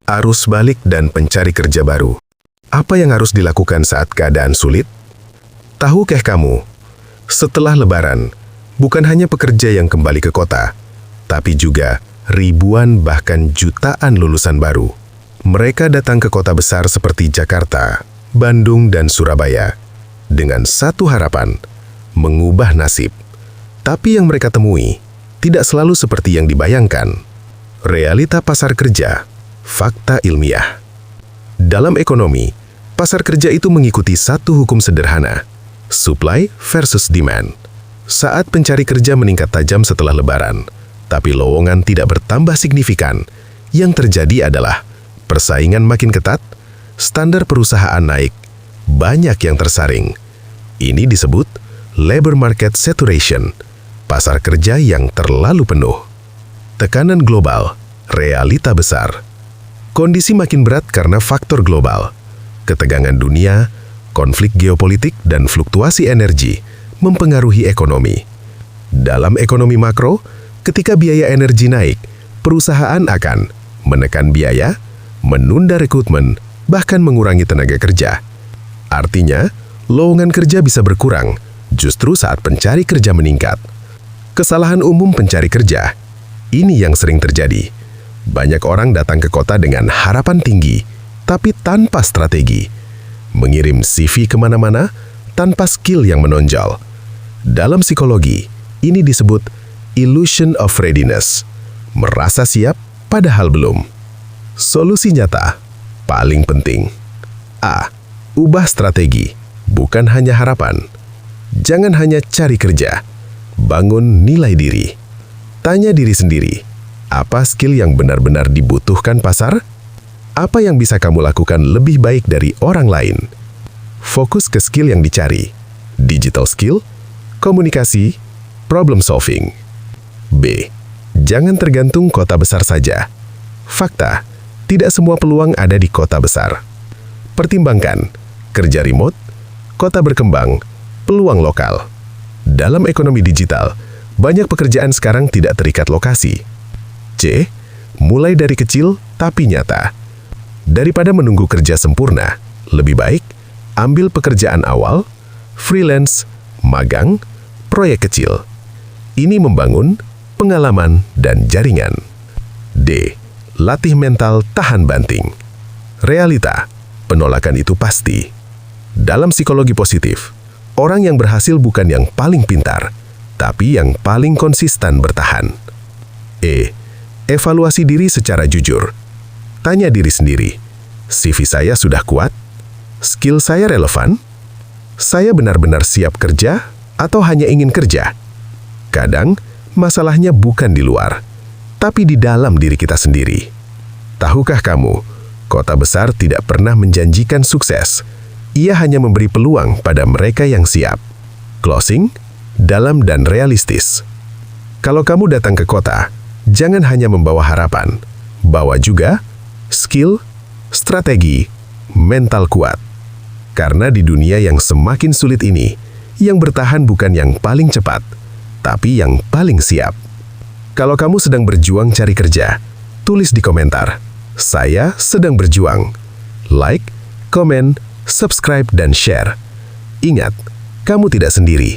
Arus balik dan pencari kerja baru. Apa yang harus dilakukan saat keadaan sulit? Tahukah kamu, setelah Lebaran, bukan hanya pekerja yang kembali ke kota, tapi juga ribuan bahkan jutaan lulusan baru. Mereka datang ke kota besar seperti Jakarta, Bandung, dan Surabaya dengan satu harapan, mengubah nasib. Tapi yang mereka temui tidak selalu seperti yang dibayangkan. Realita pasar kerja, fakta ilmiah. Dalam ekonomi, pasar kerja itu mengikuti satu hukum sederhana, supply versus demand. Saat pencari kerja meningkat tajam setelah Lebaran, tapi lowongan tidak bertambah signifikan, yang terjadi adalah persaingan makin ketat, standar perusahaan naik, banyak yang tersaring. Ini disebut labor market saturation, pasar kerja yang terlalu penuh. Tekanan global, realita besar. Kondisi makin berat karena faktor global. Ketegangan dunia, konflik geopolitik, dan fluktuasi energi mempengaruhi ekonomi. Dalam ekonomi makro, ketika biaya energi naik, perusahaan akan menekan biaya, menunda rekrutmen, bahkan mengurangi tenaga kerja. Artinya, lowongan kerja bisa berkurang justru saat pencari kerja meningkat. Kesalahan umum pencari kerja, ini yang sering terjadi. Banyak orang datang ke kota dengan harapan tinggi, tapi tanpa strategi. Mengirim CV kemana-mana tanpa skill yang menonjol. Dalam psikologi, ini disebut illusion of readiness. Merasa siap, padahal belum. Solusi nyata, paling penting. A. Ubah strategi, bukan hanya harapan. Jangan hanya cari kerja, bangun nilai diri. Tanya diri sendiri, apa skill yang benar-benar dibutuhkan pasar? Apa yang bisa kamu lakukan lebih baik dari orang lain? Fokus ke skill yang dicari. Digital skill, komunikasi, problem solving. B. Jangan tergantung kota besar saja. Fakta, tidak semua peluang ada di kota besar. Pertimbangkan, kerja remote, kota berkembang, peluang lokal. Dalam ekonomi digital, banyak pekerjaan sekarang tidak terikat lokasi. C. Mulai dari kecil tapi nyata. Daripada menunggu kerja sempurna, lebih baik ambil pekerjaan awal, freelance, magang, proyek kecil. Ini membangun pengalaman dan jaringan. D. Latih mental tahan banting. Realita, penolakan itu pasti. Dalam psikologi positif, orang yang berhasil bukan yang paling pintar, tapi yang paling konsisten bertahan. E. Evaluasi diri secara jujur. Tanya diri sendiri, CV saya sudah kuat? Skill saya relevan? Saya benar-benar siap kerja atau hanya ingin kerja? Kadang, masalahnya bukan di luar, tapi di dalam diri kita sendiri. Tahukah kamu, kota besar tidak pernah menjanjikan sukses. Ia hanya memberi peluang pada mereka yang siap. Closing, dalam dan realistis. Kalau kamu datang ke kota, jangan hanya membawa harapan, bawa juga skill, strategi, mental kuat. Karena di dunia yang semakin sulit ini, yang bertahan bukan yang paling cepat, tapi yang paling siap. Kalau kamu sedang berjuang cari kerja, tulis di komentar, "Saya sedang berjuang." Like, komen, subscribe, dan share. Ingat, kamu tidak sendiri.